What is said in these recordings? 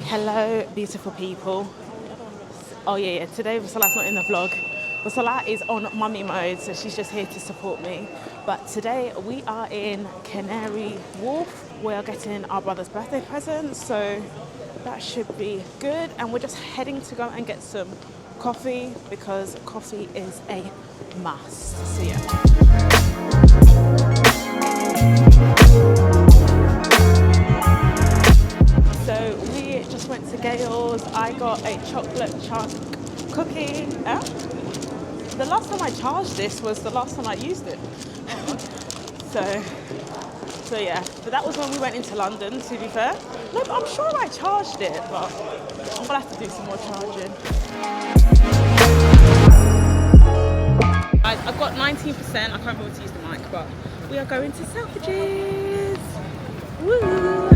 Hello, beautiful people. Oh yeah, today Vasala's not in the vlog. Vasala is on mummy mode, so she's just here to support me. But today we are in Canary Wharf. We are getting our brother's birthday present, so that should be good. And we're just heading to go and get some coffee because coffee is a must. So yeah. So we just went to Gale's. I got a chocolate chunk cookie. The last time I charged this was the last time I used it. so yeah, but that was when we went into London, to be fair. No, but I'm sure I charged it, but I'm gonna have to do some more charging. I've got 19%, I can't remember to use the mic, but we are going to Selfridges. Woo!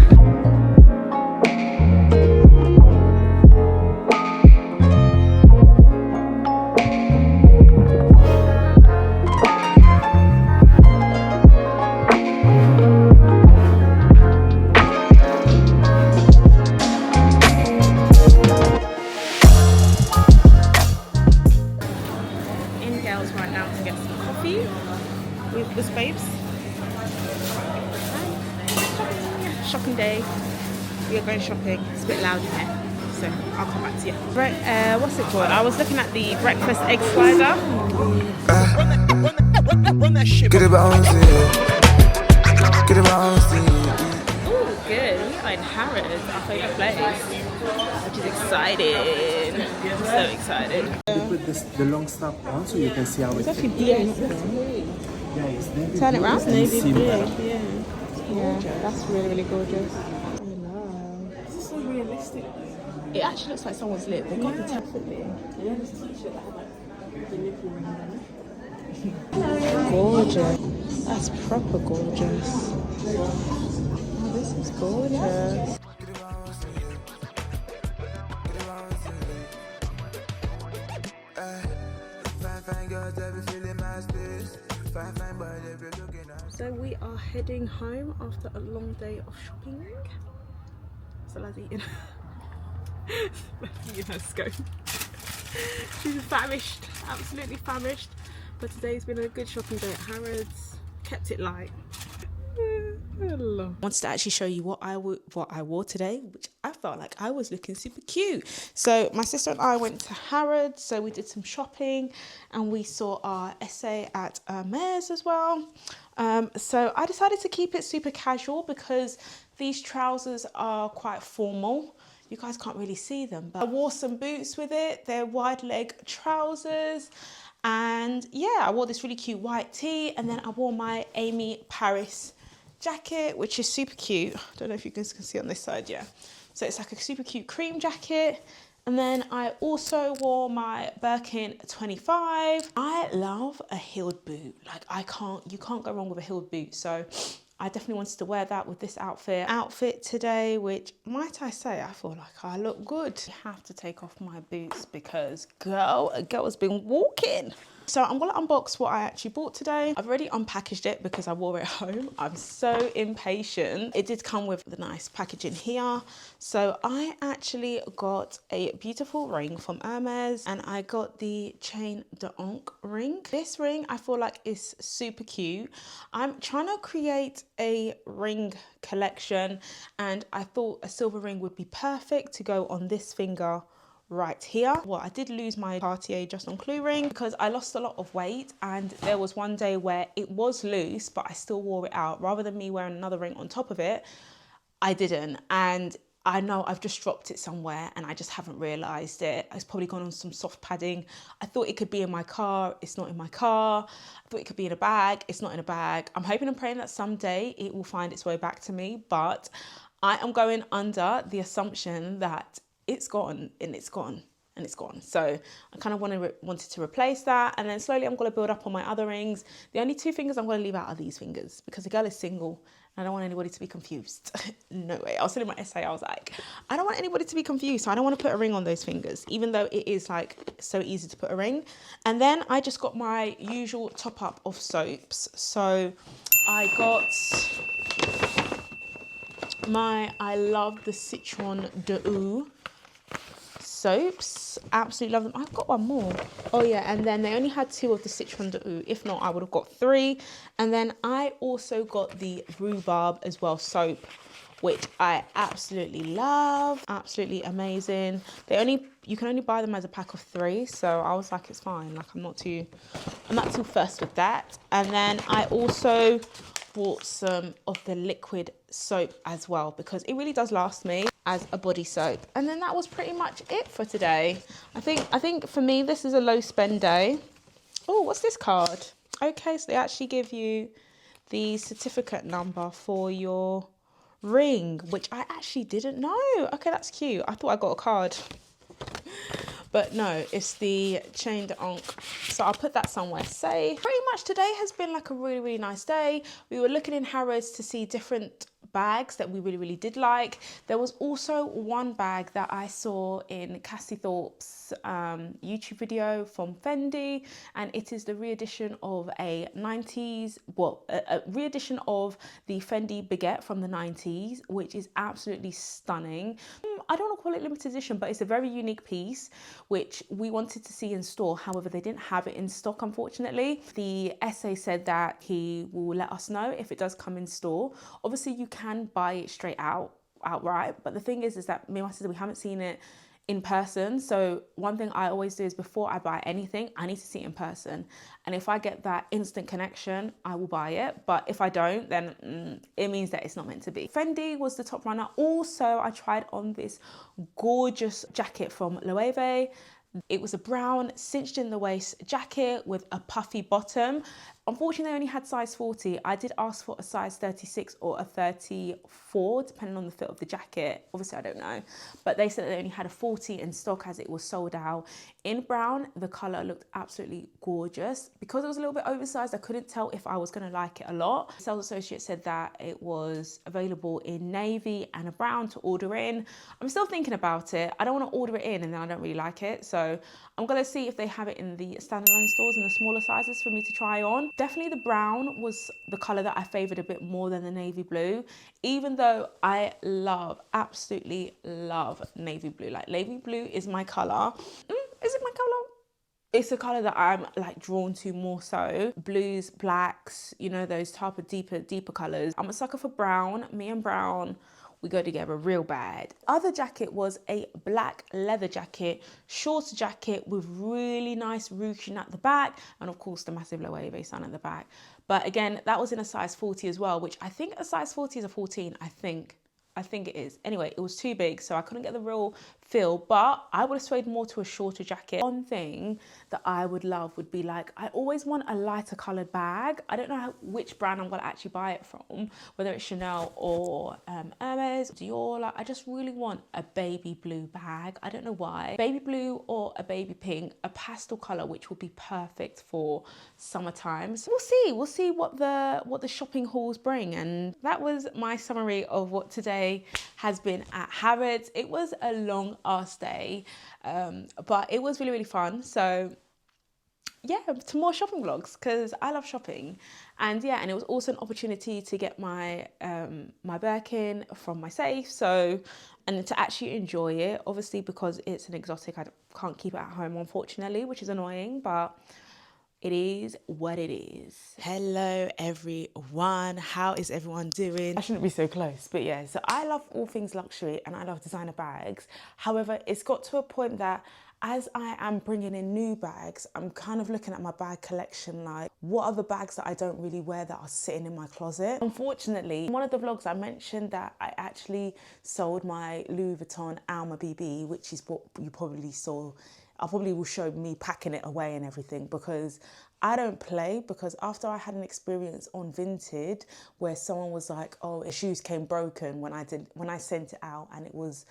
Right now to get some coffee with the babes. Shopping day. We are going shopping. It's a bit loud in here, so I'll come back to you. Right, what's it called? I was looking at the breakfast egg slider. Get it bouncy. Get it bouncy. Oh, good. We are in Harrods, our favourite place, which is exciting. I'm so excited. You put the long strap on so you can see how It's it's actually blue, not blue. Yeah, it's navy Turn it blue round. and Navy sea blue. blue. Yeah, that's really, really gorgeous. This is so realistic. It actually looks like someone's lip. They got the definitely. Yeah, this t-shirt that had like the nipple around it. Gorgeous. That's proper gorgeous. Oh, this is gorgeous. So we are heading home after a long day of shopping. So let's eat. Let's go. She's famished, absolutely famished. But today's been a good shopping day at Harrods. Kept it light. I wanted to actually show you what I wore today, which I felt like I was looking super cute. So my sister and I went to Harrods, so we did some shopping and we saw our essay at Hermes as well. So I decided to keep it super casual because these trousers are quite formal. You guys can't really see them, but I wore some boots with it. They're wide leg trousers. And yeah, I wore this really cute white tee, and then I wore my Amy Paris jacket, which is super cute. I don't know if you guys can see on this side, yeah. So it's like a super cute cream jacket. And then I also wore my Birkin 25. I love a heeled boot. Like you can't go wrong with a heeled boot. So I definitely wanted to wear that with this outfit today, which, might I say, I feel like I look good. I have to take off my boots because a girl has been walking. So I'm gonna unbox what I actually bought today. I've already unpackaged it because I wore it home. I'm so impatient. It did come with the nice packaging here. So I actually got a beautiful ring from Hermes and I got the Chain d'Ancre ring. This ring I feel like is super cute. I'm trying to create a ring collection and I thought a silver ring would be perfect to go on this finger right here. Well, I did lose my Cartier Just on Clue ring because I lost a lot of weight and there was one day where it was loose but I still wore it out. Rather than me wearing another ring on top of it, I didn't, and I know I've just dropped it somewhere and I just haven't realised it. It's probably gone on some soft padding. I thought it could be in my car, it's not in my car. I thought it could be in a bag, it's not in a bag. I'm hoping and praying that someday it will find its way back to me, but I am going under the assumption that it's gone and it's gone and it's gone. So I kind of wanted to replace that, and then slowly I'm going to build up on my other rings. The only two fingers I'm going to leave out are these fingers because the girl is single and I don't want anybody to be confused. No way. I was telling my essay, I was like, I don't want anybody to be confused, so I don't want to put a ring on those fingers, even though it is like so easy to put a ring. And then I just got my usual top up of soaps. So I got I love the Citron d'Eau soaps. Absolutely love them. I've got one more. Oh yeah, and then they only had 2 of the Citron d'Eau. If not, I would have got 3. And then I also got the Rhubarb as well soap, which I absolutely love. Absolutely amazing. You can only buy them as a pack of 3, so I was like, it's fine. Like I'm not too fussed with that. And then I also bought some of the liquid soap as well, because it really does last me as a body soap. And then that was pretty much it for today. I think for me this is a low spend day. Oh, what's this card? Okay, so they actually give you the certificate number for your ring, which I actually didn't know. Okay, that's cute. I thought I got a card. But no, it's the chain d'encre. So I'll put that somewhere safe. Pretty much today has been like a really, really nice day. We were looking in Harrods to see different bags that we really, really did like. There was also one bag that I saw in Cassie Thorpe's YouTube video from Fendi, and it is the re-edition of a 90s, a re-edition of the Fendi baguette from the 90s, which is absolutely stunning. I don't want to call it limited edition, but it's a very unique piece, which we wanted to see in store. However, they didn't have it in stock, unfortunately. The essay said that he will let us know if it does come in store. Obviously, you can buy it straight outright. But the thing is that me and my sister, we haven't seen it in person. So one thing I always do is before I buy anything, I need to see it in person. And if I get that instant connection, I will buy it. But if I don't, then it means that it's not meant to be. Fendi was the top runner. Also, I tried on this gorgeous jacket from Loewe. It was a brown cinched in the waist jacket with a puffy bottom. Unfortunately, they only had size 40. I did ask for a size 36 or a 34, depending on the fit of the jacket. Obviously, I don't know. But they said they only had a 40 in stock as it was sold out. In brown, the colour looked absolutely gorgeous. Because it was a little bit oversized, I couldn't tell if I was going to like it a lot. The sales associate said that it was available in navy and a brown to order in. I'm still thinking about it. I don't want to order it in and then I don't really like it. So I'm going to see if they have it in the standalone stores in the smaller sizes for me to try on. Definitely the brown was the colour that I favoured a bit more than the navy blue, even though I absolutely love navy blue. Like navy blue is my colour. Is it my colour? It's a colour that I'm like drawn to more so. Blues, blacks, you know, those type of deeper colours. I'm a sucker for brown. Me and brown, we go together real bad. Other jacket was a black leather jacket, shorter jacket with really nice ruching at the back, and of course the massive Loewe sign at the back. But again, that was in a size 40 as well, which I think a size 40 is a 14, I think it is. Anyway, it was too big, so I couldn't get the real feel, but I would have swayed more to a shorter jacket. One thing that I would love would be like, I always want a lighter coloured bag. I don't know which brand I'm going to actually buy it from, whether it's Chanel or Hermes, Dior. Like, I just really want a baby blue bag. I don't know why. Baby blue or a baby pink, a pastel colour, which will be perfect for summertime. So we'll see what the shopping hauls bring. And that was my summary of what today has been at Harrods. It was a long ass day, but it was really, really fun. So yeah, to more shopping vlogs, because I love shopping. And yeah, and it was also an opportunity to get my my Birkin from my safe, so, and to actually enjoy it, obviously because it's an exotic, I can't keep it at home unfortunately, which is annoying, but it is what it is. Hello everyone, how is everyone doing? I shouldn't be so close, but yeah, so I love all things luxury and I love designer bags. However, it's got to a point that as I am bringing in new bags, I'm kind of looking at my bag collection like, what are the bags that I don't really wear that are sitting in my closet? Unfortunately, in one of the vlogs I mentioned that I actually sold my Louis Vuitton Alma BB, which is what you probably saw. I probably will show me packing it away and everything, because I don't play. Because after I had an experience on Vinted where someone was like, oh, his shoes came broken when I sent it out and it was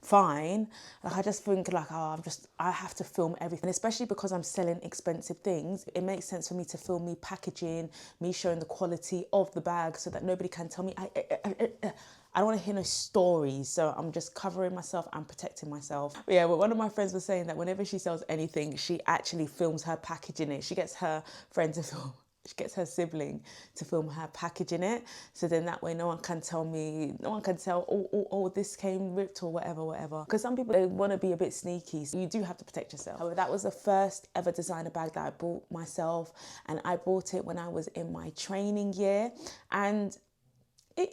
fine. Like, I just think like, oh, I have to film everything, especially because I'm selling expensive things. It makes sense for me to film me packaging, me showing the quality of the bag so that nobody can tell me, I don't want to hear no stories, so I'm just covering myself and protecting myself. But yeah, but one of my friends was saying that whenever she sells anything, she actually films her packaging it. She gets her friend to film she gets her sibling to film her packaging it. So then that way no one can tell, oh, this came ripped or whatever. Because some people, they want to be a bit sneaky. So you do have to protect yourself. However, that was the first ever designer bag that I bought myself. And I bought it when I was in my training year. And it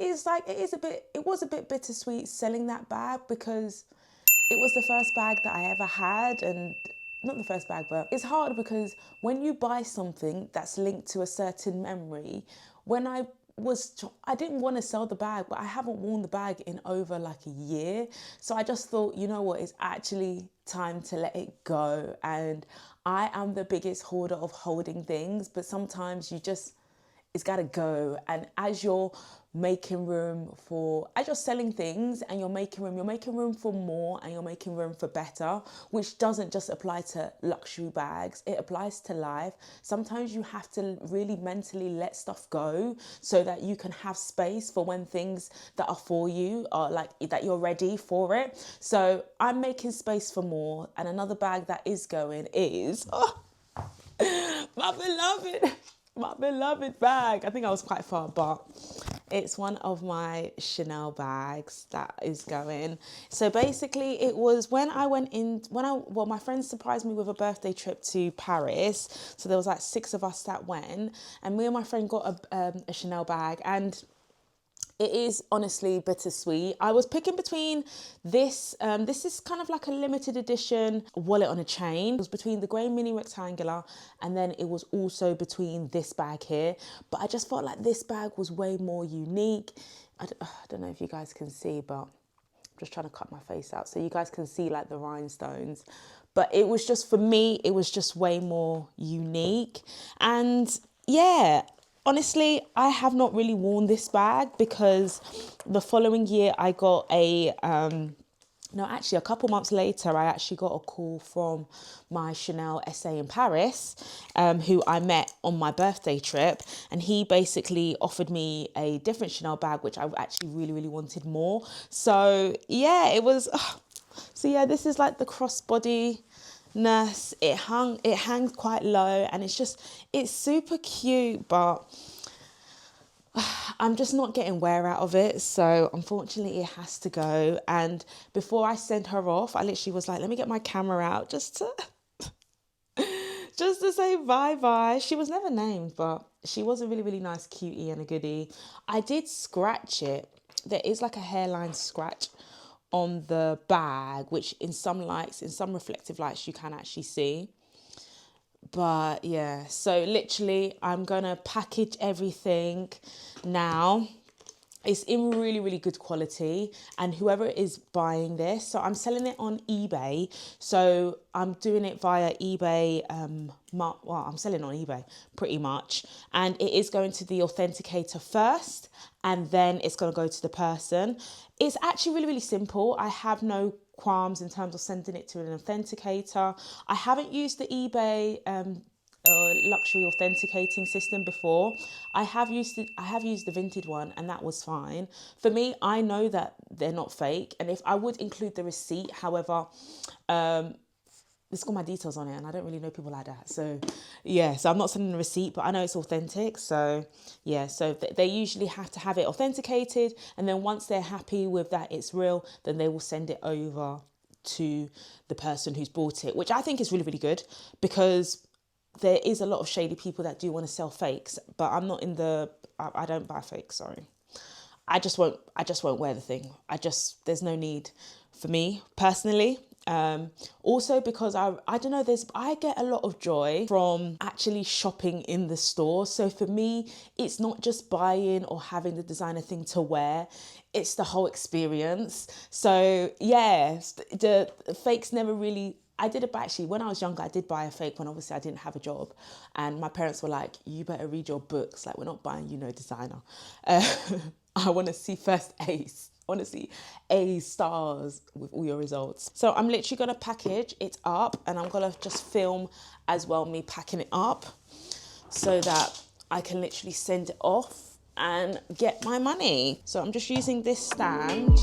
was a bit bittersweet selling that bag because it was the first bag that I ever had, and not the first bag, but it's hard because when you buy something that's linked to a certain memory, I didn't want to sell the bag, but I haven't worn the bag in over like a year. So I just thought, you know what, it's actually time to let it go. And I am the biggest hoarder of holding things, but sometimes it's got to go. And as you're selling things and you're making room for more, and you're making room for better, which doesn't just apply to luxury bags, it applies to life. Sometimes you have to really mentally let stuff go so that you can have space for when things that are for you are like that you're ready for it. So I'm making space for more. And another bag that is going is my beloved bag. I think I was quite far, but it's one of my Chanel bags that is going. So basically it was when my friends surprised me with a birthday trip to Paris. So there was like 6 of us that went, and me and my friend got a Chanel bag, and it is honestly bittersweet. I was picking between this. This is kind of like a limited edition wallet on a chain. It was between the grey mini rectangular, and then it was also between this bag here. But I just felt like this bag was way more unique. I don't know if you guys can see, but I'm just trying to cut my face out so you guys can see like the rhinestones. But it was just, for me, it was just way more unique. And yeah, honestly, I have not really worn this bag because the following year I got a couple months later, I actually got a call from my Chanel SA in Paris, who I met on my birthday trip. And he basically offered me a different Chanel bag, which I actually really, really wanted more. So yeah, it was, so yeah, this is like the crossbody. It hangs quite low, and it's super cute, but I'm just not getting wear out of it. So unfortunately it has to go. And before I sent her off, I literally was like, let me get my camera out just to say bye. She was never named, but she was a really, really nice cutie and a goodie. I did scratch it. There is like a hairline scratch on the bag, which in some reflective lights you can actually see. But yeah, so literally I'm gonna package everything now. It's in really, really good quality, and whoever is buying this, so I'm selling it on eBay. So I'm doing it via eBay. I'm selling on eBay pretty much, and it is going to the authenticator first, and then it's going to go to the person. It's actually really, really simple. I have no qualms in terms of sending it to an authenticator. I haven't used the eBay luxury authenticating system before. I have used the Vinted one, and that was fine. For me, I know that they're not fake, and if I would include the receipt, however, it's got my details on it, and I don't really know people like that. So yeah, so I'm not sending a receipt, but I know it's authentic. So yeah, so they usually have to have it authenticated, and then once they're happy with that it's real, then they will send it over to the person who's bought it, which I think is really, really good, because there is a lot of shady people that do want to sell fakes, but I'm not I don't buy fakes, sorry. I just won't wear the thing. There's no need for me personally. Also because I don't know, I get a lot of joy from actually shopping in the store. So for me, it's not just buying or having the designer thing to wear, it's the whole experience. So yeah, the fakes never really, actually, when I was younger, I did buy a fake when obviously I didn't have a job. And my parents were like, you better read your books. Like, we're not buying you no designer. I want to see first A's. I want to see A stars with all your results. So I'm literally going to package it up, and I'm going to just film as well me packing it up so that I can literally send it off and get my money. So I'm just using this stand.